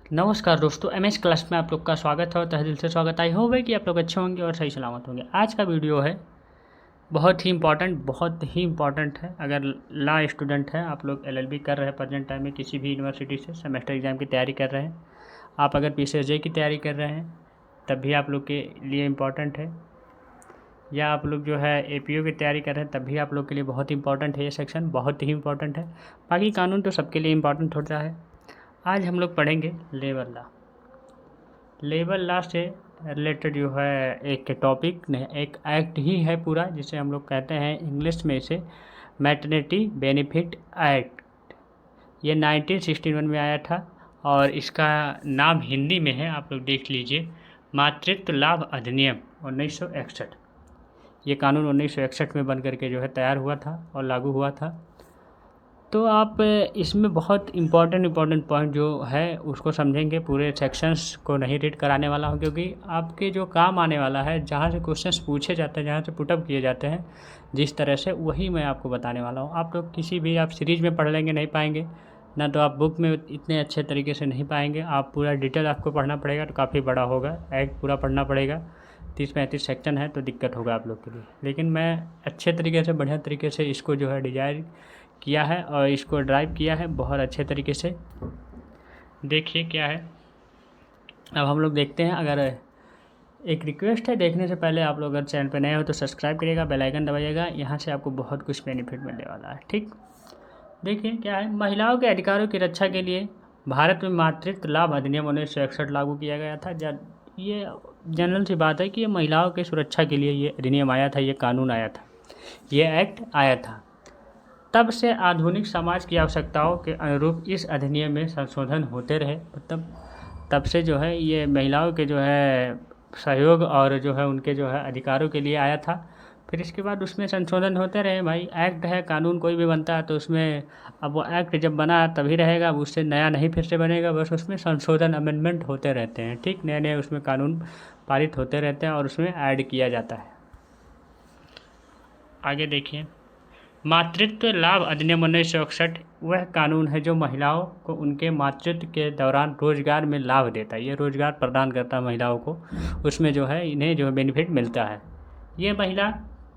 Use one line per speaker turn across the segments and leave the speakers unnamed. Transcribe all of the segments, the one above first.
नमस्कार दोस्तों, MS class में आप लोग का स्वागत है और तहे दिल से स्वागत। आई होप है कि आप लोग अच्छे होंगे और सही सलामत होंगे। आज का वीडियो है बहुत ही इम्पॉर्टेंट है। अगर लॉ स्टूडेंट हैं, आप लोग एलएलबी कर रहे हैं प्रेजेंट टाइम में किसी भी यूनिवर्सिटी से, सेमेस्टर एग्ज़ाम की तैयारी कर रहे हैं, आप अगर पीसीएसजे की तैयारी कर रहे हैं तब भी आप लोग के लिए इम्पॉर्टेंट है, या आप लोग जो है एपीओ की तैयारी कर रहे हैं तब भी आप लोग के लिए बहुत इंपॉर्टेंट है। ये सेक्शन बहुत ही इंपॉर्टेंट है। बाकी कानून तो सबके लिए इम्पॉर्टेंट होता है। आज हम लोग पढ़ेंगे लेबर लॉ से रिलेटेड जो है एक टॉपिक नहीं, एक एक्ट ही है पूरा, जिसे हम लोग कहते हैं इंग्लिश में इसे मैटरनिटी बेनिफिट एक्ट। ये 1961 में आया था और इसका नाम हिंदी में है, आप लोग देख लीजिए, मातृत्व लाभ अधिनियम 1961। ये कानून 1961 में बन करके जो है तैयार हुआ था और लागू हुआ था। तो आप इसमें बहुत इम्पॉर्टेंट पॉइंट जो है उसको समझेंगे। पूरे सेक्शंस को नहीं रीड कराने वाला हूँ, क्योंकि आपके जो काम आने वाला है, जहाँ से क्वेश्चंस पूछे जाते हैं, जहाँ से पुटअप किए जाते हैं जिस तरह से, वही मैं आपको बताने वाला हूँ। आप लोग किसी भी आप सीरीज़ में पढ़ लेंगे नहीं पाएंगे, ना तो आप बुक में इतने अच्छे तरीके से नहीं पाएंगे। आप पूरा डिटेल आपको पढ़ना पड़ेगा, तो काफ़ी बड़ा होगा, एक्ट पूरा पढ़ना पड़ेगा। 30-35 सेक्शन है तो दिक्कत होगा आप लोग के लिए। लेकिन मैं अच्छे तरीके से, बढ़िया तरीके से इसको जो है डिज़ाइन किया है और इसको ड्राइव किया है बहुत अच्छे तरीके से। देखिए क्या है, अब हम लोग देखते हैं। अगर एक रिक्वेस्ट है, देखने से पहले आप लोग अगर चैनल पर नए हो तो सब्सक्राइब करिएगा, बेल आइकन दबाइएगा, यहाँ से आपको बहुत कुछ बेनिफिट मिलने वाला है। ठीक, देखिए क्या है, महिलाओं के अधिकारों की रक्षा के लिए भारत में मातृत्व लाभ अधिनियम 1961 लागू किया गया था। ये जनरल सी बात है कि ये महिलाओं की सुरक्षा के लिए ये अधिनियम आया था, ये कानून आया था, ये एक्ट आया था। तब से आधुनिक समाज की आवश्यकताओं के अनुरूप इस अधिनियम में संशोधन होते रहे। मतलब तब से जो है ये महिलाओं के जो है सहयोग और जो है उनके जो है अधिकारों के लिए आया था। फिर इसके बाद उसमें संशोधन होते रहे। भाई एक्ट है, कानून कोई भी बनता है तो उसमें, अब वो एक्ट जब बना तभी रहेगा, अब उससे नया नहीं फिर से बनेगा, बस उसमें संशोधन अमेंडमेंट होते रहते हैं। ठीक, नए नए उसमें कानून पारित होते रहते हैं और उसमें ऐड किया जाता है। आगे देखिए, मातृत्व लाभ अधिनियम 1961 वह कानून है जो महिलाओं को उनके मातृत्व के दौरान रोजगार में लाभ देता है। ये रोजगार प्रदान करता है महिलाओं को, उसमें जो है इन्हें जो है बेनिफिट मिलता है। ये महिला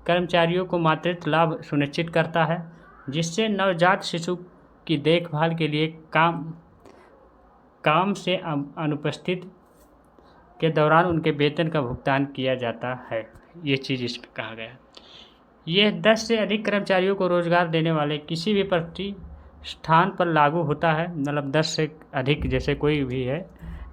कर्मचारियों को मातृत्व लाभ सुनिश्चित करता है, जिससे नवजात शिशु की देखभाल के लिए काम से अनुपस्थित के दौरान उनके वेतन का भुगतान किया जाता है। ये चीज़ इसमें कहा गया है। यह 10 से अधिक कर्मचारियों को रोजगार देने वाले किसी भी प्रतिष्ठान पर लागू होता है। मतलब 10 से अधिक, जैसे कोई भी है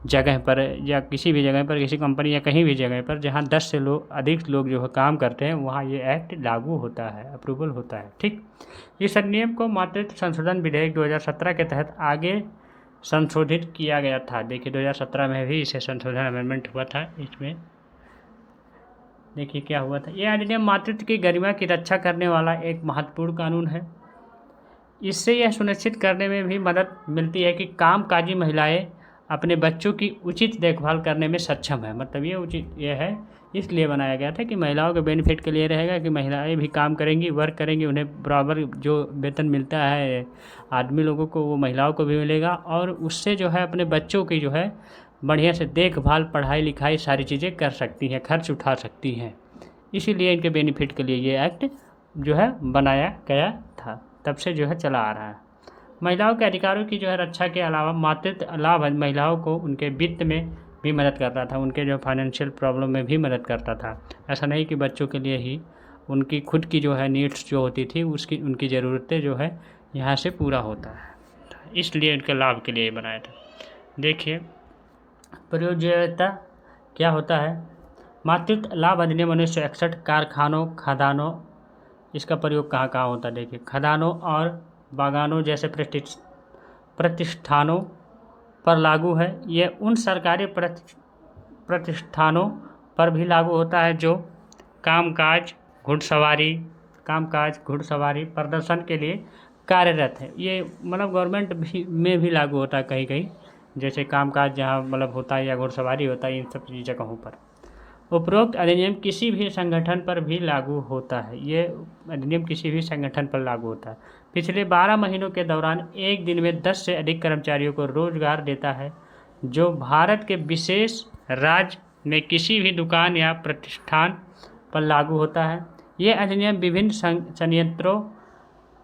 जगह पर, या किसी भी जगह पर, किसी कंपनी या कहीं भी जगह पर जहां 10 से अधिक लोग जो है काम करते हैं, वहां ये एक्ट लागू होता है, अप्रूवल होता है। ठीक, इस अधिनियम को मातृत्व संशोधन विधेयक 2017 के तहत आगे संशोधित किया गया था। देखिए 2017 में भी इसे संशोधन अमेंडमेंट हुआ था। इसमें देखिए क्या हुआ था। यह अधिनियम मातृत्व की गरिमा की रक्षा करने वाला एक महत्वपूर्ण कानून है। इससे यह सुनिश्चित करने में भी मदद मिलती है कि कामकाजी महिलाएं अपने बच्चों की उचित देखभाल करने में सक्षम है। मतलब ये है, इसलिए बनाया गया था कि महिलाओं के बेनिफिट के लिए रहेगा कि महिलाएं भी काम करेंगी, वर्क करेंगी, उन्हें बराबर जो वेतन मिलता है आदमी लोगों को, वो महिलाओं को भी मिलेगा, और उससे जो है अपने बच्चों की जो है बढ़िया से देखभाल, पढ़ाई लिखाई सारी चीज़ें कर सकती हैं, खर्च उठा सकती हैं। इसीलिए इनके बेनिफिट के लिए ये एक्ट जो है बनाया गया था, तब से जो है चला आ रहा है। महिलाओं के अधिकारों की जो है रक्षा के अलावा मातृत्व लाभ महिलाओं को उनके वित्त में भी मदद करता था, उनके जो फाइनेंशियल प्रॉब्लम में भी मदद करता था। ऐसा नहीं कि बच्चों के लिए ही, उनकी खुद की जो है नीड्स जो होती थी, उनकी ज़रूरतें जो है यहाँ से पूरा होता है, इसलिए इनके लाभ के लिए बनाया था। देखिए प्रयोज्यता क्या होता है। मातृत्व लाभ अधिनियम 1961 कारखानों, खदानों, इसका प्रयोग कहाँ कहाँ होता है। देखिए खदानों और बागानों जैसे प्रतिष्ठानों पर लागू है। ये उन सरकारी प्रतिष्ठानों पर भी लागू होता है जो कामकाज घुड़सवारी प्रदर्शन के लिए कार्यरत है। ये मतलब गवर्नमेंट भी में भी लागू होता है कहीं कहीं, जैसे कामकाज जहाँ मतलब होता है या घुड़सवारी होता है, इन सब जगहों पर। उपरोक्त अधिनियम किसी भी संगठन पर भी लागू होता है। ये अधिनियम किसी भी संगठन पर लागू होता है। पिछले 12 महीनों के दौरान एक दिन में 10 से अधिक कर्मचारियों को रोजगार देता है। जो भारत के विशेष राज्य में किसी भी दुकान या प्रतिष्ठान पर लागू होता है। ये अधिनियम विभिन्न संयंत्रों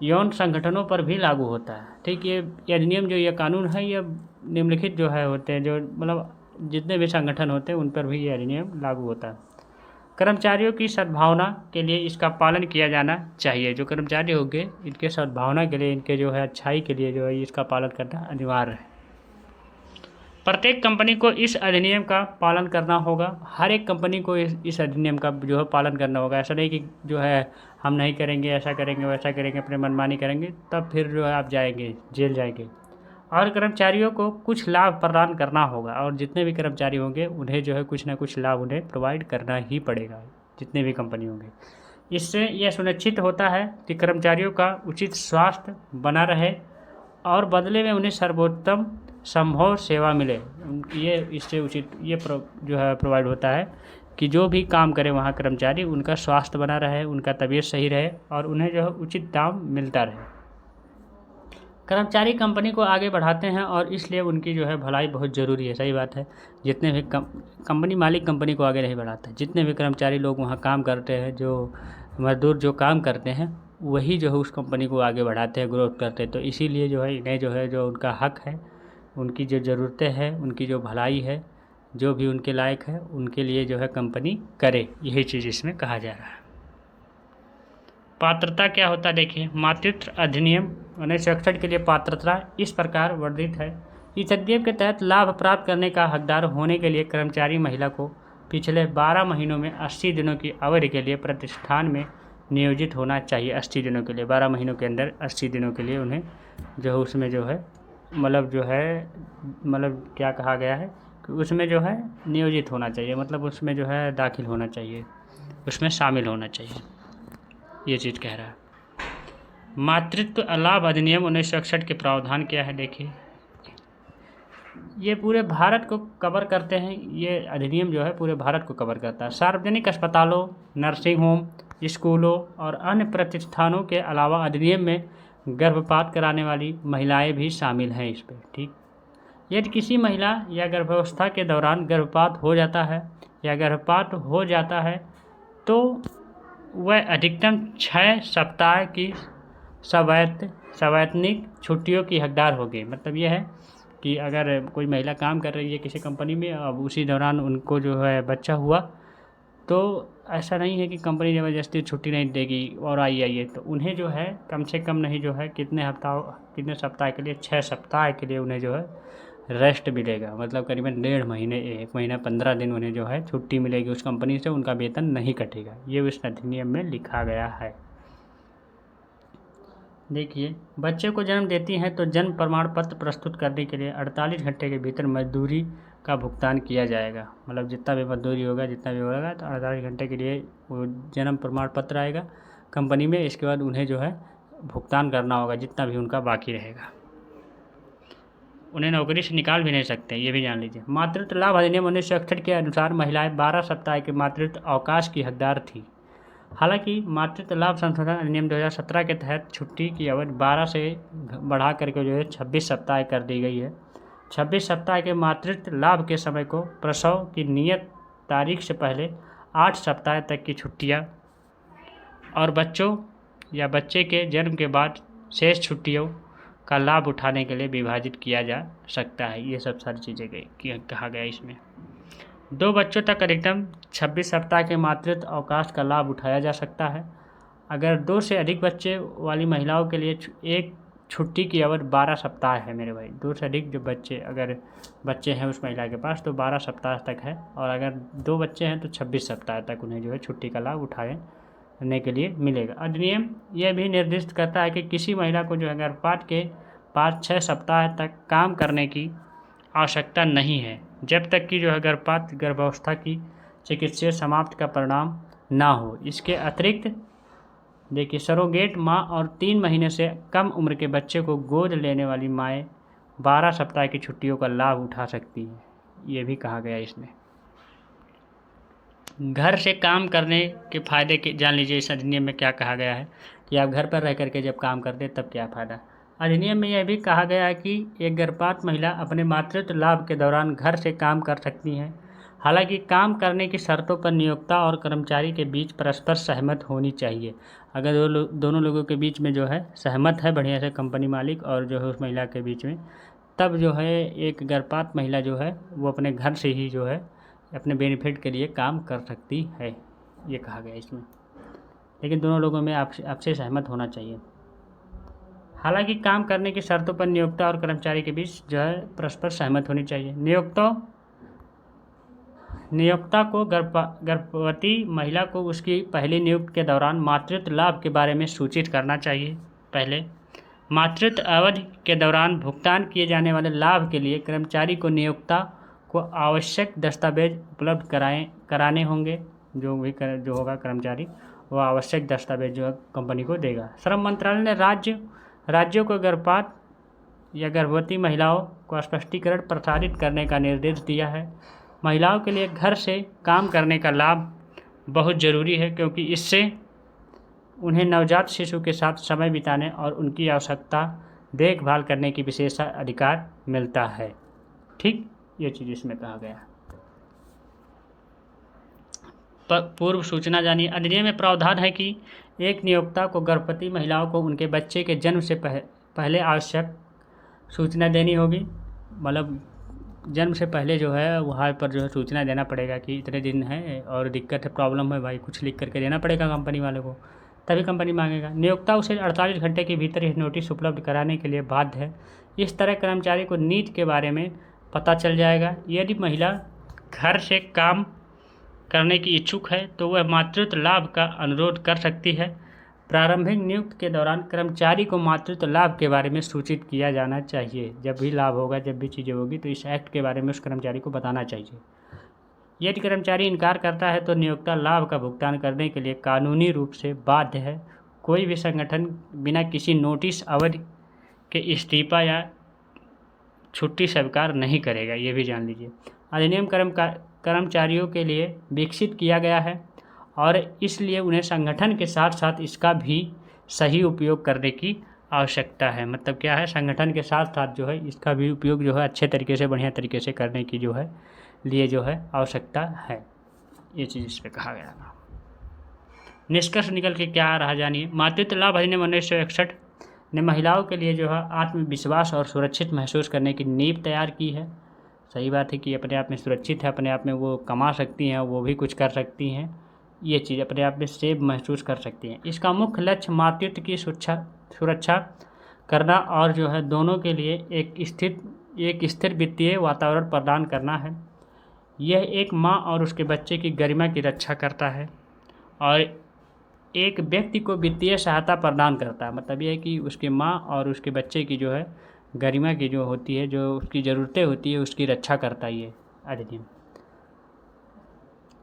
यौन संगठनों पर भी लागू होता है। ठीक, ये अधिनियम जो ये कानून है ये निम्नलिखित जो है होते हैं, जो मतलब जितने भी संगठन होते हैं उन पर भी ये अधिनियम लागू होता है। कर्मचारियों की सद्भावना के लिए इसका पालन किया जाना चाहिए। जो कर्मचारी होंगे इनके सद्भावना के लिए, इनके जो है अच्छाई के लिए जो है इसका पालन करना अनिवार्य है। प्रत्येक कंपनी को इस अधिनियम का पालन करना होगा। हर एक कंपनी को इस अधिनियम का जो है पालन करना होगा। ऐसा नहीं कि जो है हम नहीं करेंगे, ऐसा करेंगे, वैसा करेंगे, अपने मनमानी करेंगे, तब फिर जो है आप जाएंगे, जेल जाएंगे। और कर्मचारियों को कुछ लाभ प्रदान करना होगा, और जितने भी कर्मचारी होंगे उन्हें जो है कुछ ना कुछ लाभ उन्हें प्रोवाइड करना ही पड़ेगा, जितने भी कंपनी होंगे। इससे यह सुनिश्चित होता है कि कर्मचारियों का उचित स्वास्थ्य बना रहे और बदले में उन्हें सर्वोत्तम संभव सेवा मिले। ये इससे उचित ये जो है प्रोवाइड होता है कि जो भी काम करे वहाँ कर्मचारी, उनका स्वास्थ्य बना रहे, उनका तबीयत सही रहे और उन्हें जो है उचित दाम मिलता रहे। कर्मचारी कंपनी को आगे बढ़ाते हैं और इसलिए उनकी जो है भलाई बहुत ज़रूरी है। सही बात है। जितने भी कंपनी मालिक कंपनी को आगे नहीं बढ़ाता, जितने भी कर्मचारी लोग वहाँ काम करते हैं, जो मजदूर जो काम करते हैं, वही जो है उस कंपनी को आगे बढ़ाते हैं, ग्रोथ करते हैं। तो इसीलिए जो है इन्हें जो है जो उनका हक है, उनकी जो ज़रूरतें हैं, उनकी जो भलाई है, जो भी उनके लायक है, उनके लिए जो है कंपनी करे। यही चीज़ इसमें कहा जा रहा है। पात्रता क्या होता है देखिए। मातृत्व अधिनियम 1961 के लिए पात्रता इस प्रकार वर्णित है। इस अधिनियम के तहत लाभ प्राप्त करने का हकदार होने के लिए कर्मचारी महिला को पिछले 12 महीनों में 80 दिनों की अवधि के लिए प्रतिष्ठान में नियोजित होना चाहिए। 80 दिनों के लिए, 12 महीनों के अंदर 80 दिनों के लिए उन्हें जो है उसमें जो है मतलब क्या कहा गया है कि उसमें जो है नियोजित होना चाहिए, मतलब उसमें जो है दाखिल होना चाहिए, उसमें शामिल होना चाहिए, ये चीज़ कह रहा है। मातृत्व लाभ अधिनियम 1961 के प्रावधान क्या है देखिए। ये पूरे भारत को कवर करते हैं। ये अधिनियम जो है पूरे भारत को कवर करता है। सार्वजनिक अस्पतालों, नर्सिंग होम, स्कूलों और अन्य प्रतिष्ठानों के अलावा अधिनियम में गर्भपात कराने वाली महिलाएं भी शामिल हैं इस पर। ठीक, यदि किसी महिला या गर्भावस्था के दौरान गर्भपात हो जाता है तो वह अधिकतम 6 सप्ताह की सवैतनिक छुट्टियों की हकदार होगी। मतलब यह है कि अगर कोई महिला काम कर रही है किसी कंपनी में, अब उसी दौरान उनको जो है बच्चा हुआ, तो ऐसा नहीं है कि कंपनी ज़बरदस्ती छुट्टी नहीं देगी और आइए, तो उन्हें जो है कम से कम नहीं जो है कितने सप्ताह के लिए, 6 सप्ताह के लिए उन्हें जो है रेस्ट मिलेगा। मतलब करीबन 1.5 महीने, 1 महीना 15 दिन उन्हें जो है छुट्टी मिलेगी उस कंपनी से, उनका वेतन नहीं कटेगा। ये उस अधिनियम में लिखा गया है। देखिए, बच्चे को जन्म देती हैं तो जन्म प्रमाण पत्र प्रस्तुत करने के लिए 48 घंटे के भीतर मजदूरी का भुगतान किया जाएगा। मतलब जितना भी मजदूरी होगा, जितना भी होगा, तो 48 घंटे के लिए वो जन्म प्रमाण पत्र आएगा कंपनी में। इसके बाद उन्हें जो है भुगतान करना होगा जितना भी उनका बाकी रहेगा। उन्हें नौकरी से निकाल भी नहीं सकते, ये भी जान लीजिए। मातृत्व लाभ अधिनियम 1961 के अनुसार महिलाएं 12 सप्ताह के मातृत्व अवकाश की हकदार थी। हालांकि मातृत्व लाभ संशोधन अधिनियम 2017 के तहत छुट्टी की अवधि 12 से बढ़ा करके जो है 26 सप्ताह कर दी गई है। 26 सप्ताह के मातृत्व लाभ के समय को प्रसव की नियत तारीख से पहले 8 सप्ताह तक की छुट्टियां और बच्चों या बच्चे के जन्म के बाद शेष छुट्टियों का लाभ उठाने के लिए विभाजित किया जा सकता है। ये सब सारी चीज़ें कहा गया इसमें। 2 बच्चों तक अधिकतम 26 सप्ताह के मातृत्व अवकाश का लाभ उठाया जा सकता है। अगर 2 से अधिक बच्चे वाली महिलाओं के लिए एक छुट्टी की अवधि 12 सप्ताह है मेरे भाई। 2 से अधिक जो अगर बच्चे हैं उस महिला के पास तो 12 सप्ताह तक है, और अगर 2 बच्चे हैं तो 26 सप्ताह तक उन्हें जो है छुट्टी का लाभ उठाने के लिए मिलेगा। अधिनियम यह भी निर्दिष्ट करता है कि किसी महिला को जो है गर्भपात के 5-6 सप्ताह तक काम करने की आवश्यकता नहीं है, जब तक कि जो है गर्भावस्था की चिकित्सीय समाप्ति का परिणाम ना हो। इसके अतिरिक्त देखिए, सरोगेट माँ और 3 महीने से कम उम्र के बच्चे को गोद लेने वाली माएँ 12 सप्ताह की छुट्टियों का लाभ उठा सकती हैं। ये भी कहा गया इसमें। घर से काम करने के फ़ायदे के जान लीजिए। इस अधिनियम में क्या कहा गया है कि आप घर पर रह करके जब काम करते हैं तब क्या फ़ायदा। अधिनियम में यह भी कहा गया है कि एक गर्भपात महिला अपने मातृत्व लाभ के दौरान घर से काम कर सकती हैं। हालांकि काम करने की शर्तों पर नियोक्ता और कर्मचारी के बीच परस्पर सहमत होनी चाहिए। अगर दोनों लोगों के बीच में जो है सहमत है बढ़िया से, कंपनी मालिक और जो है उस महिला के बीच में, तब जो है एक गर्भपात महिला जो है वो अपने घर से ही जो है अपने बेनिफिट के लिए काम कर सकती है, ये कहा गया इसमें। लेकिन दोनों लोगों में आपसे सहमत होना चाहिए। हालांकि काम करने की शर्तों पर नियोक्ता और कर्मचारी के बीच जो है परस्पर सहमत होनी चाहिए। नियोक्ता को गर्भवती महिला को उसकी पहली नियुक्ति के दौरान मातृत्व लाभ के बारे में सूचित करना चाहिए। पहले मातृत्व अवधि के दौरान भुगतान किए जाने वाले लाभ के लिए कर्मचारी को नियोक्ता को आवश्यक दस्तावेज उपलब्ध कराने होंगे। जो होगा कर्मचारी वो आवश्यक दस्तावेज जो है कंपनी को देगा। श्रम मंत्रालय ने राज्यों को गर्भपात या गर्भवती महिलाओं को स्पष्टीकरण प्रसारित करने का निर्देश दिया है। महिलाओं के लिए घर से काम करने का लाभ बहुत ज़रूरी है, क्योंकि इससे उन्हें नवजात शिशु के साथ समय बिताने और उनकी आवश्यकता देखभाल करने की विशेष अधिकार मिलता है। ठीक, ये चीज़ इसमें कहा गया। पूर्व सूचना जानिए। अधिनियम में प्रावधान है कि एक नियोक्ता को गर्भवती महिलाओं को उनके बच्चे के जन्म से पहले आवश्यक सूचना देनी होगी। मतलब जन्म से पहले जो है वहाँ पर जो है सूचना देना पड़ेगा कि इतने दिन है और दिक्कत है, प्रॉब्लम है भाई, कुछ लिख करके देना पड़ेगा कंपनी वाले को, तभी कंपनी मांगेगा। नियोक्ता उसे 48 घंटे के भीतर यह नोटिस उपलब्ध कराने के लिए बाध्य है। इस तरह कर्मचारी को नीति के बारे में पता चल जाएगा। यदि महिला घर से काम करने की इच्छुक है तो वह मातृत्व लाभ का अनुरोध कर सकती है। प्रारंभिक नियुक्ति के दौरान कर्मचारी को मातृत्व लाभ के बारे में सूचित किया जाना चाहिए। जब भी लाभ होगा, जब भी चीज़ें होगी, तो इस एक्ट के बारे में उस कर्मचारी को बताना चाहिए। यदि कर्मचारी इनकार करता है तो नियोक्ता लाभ का भुगतान करने के लिए कानूनी रूप से बाध्य है। कोई भी संगठन बिना किसी नोटिस अवधि के इस्तीफा या छुट्टी स्वीकार नहीं करेगा, ये भी जान लीजिए। अधिनियम कर्मचारियों के लिए विकसित किया गया है और इसलिए उन्हें संगठन के साथ साथ इसका भी सही उपयोग करने की आवश्यकता है। मतलब क्या है, संगठन के साथ साथ जो है इसका भी उपयोग जो है अच्छे तरीके से, बढ़िया तरीके से करने की जो है लिए जो है आवश्यकता है। ये चीज़ इस पर कहा गया। निष्कर्ष निकल के क्या आ रहा जानिए। मातृत्व लाभ अधिनियम 1961 ने महिलाओं के लिए जो है आत्मविश्वास और सुरक्षित महसूस करने की नींव तैयार की है। सही बात है कि अपने आप में सुरक्षित है, अपने आप में वो कमा सकती हैं, वो भी कुछ कर सकती हैं, ये चीज़ अपने आप में सेफ महसूस कर सकती हैं। इसका मुख्य लक्ष्य मातृत्व की सुरक्षा करना और जो है दोनों के लिए एक स्थिर वित्तीय वातावरण प्रदान करना है। यह एक माँ और उसके बच्चे की गरिमा की रक्षा करता है और एक व्यक्ति को वित्तीय सहायता प्रदान करता है। मतलब यह है कि उसके माँ और उसके बच्चे की जो है गरिमा की जो होती है, जो उसकी ज़रूरतें होती है, उसकी रक्षा करता है ये अधिनियम।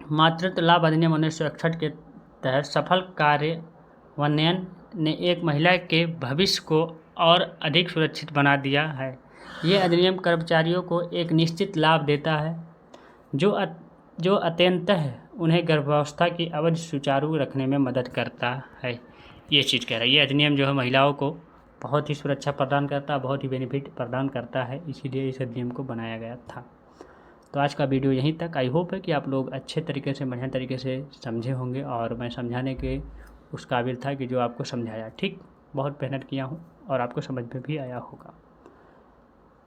मातृत्व लाभ अधिनियम 1961 के तहत सफल कार्यान्वयन ने एक महिला के भविष्य को और अधिक सुरक्षित बना दिया है। ये अधिनियम कर्मचारियों को एक निश्चित लाभ देता है जो अत्यंतः उन्हें गर्भावस्था की अवधि सुचारू रखने में मदद करता है। ये चीज़ कह रहा है। ये अधिनियम जो है महिलाओं को बहुत ही सुरक्षा प्रदान करता है, बहुत ही बेनिफिट प्रदान करता है, इसीलिए इस अधिनियम को बनाया गया था। तो आज का वीडियो यहीं तक। आई होप है कि आप लोग अच्छे तरीके से, बढ़िया तरीके से समझे होंगे और मैं समझाने के उस काबिल था कि जो आपको समझाया। ठीक, बहुत मेहनत किया हूँ और आपको समझ में भी आया होगा।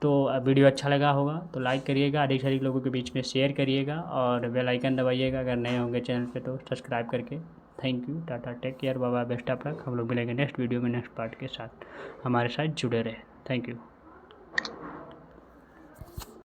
तो वीडियो अच्छा लगा होगा तो लाइक करिएगा, अधिक से अधिक लोगों के बीच में शेयर करिएगा और बेल आइकन दबाइएगा अगर नए होंगे चैनल पे तो सब्सक्राइब करके। थैंक यू, टाटा, take care, bye bye, best of luck. हम लोग मिलेंगे नेक्स्ट वीडियो में नेक्स्ट पार्ट के साथ। हमारे साथ जुड़े रहे। Thank you.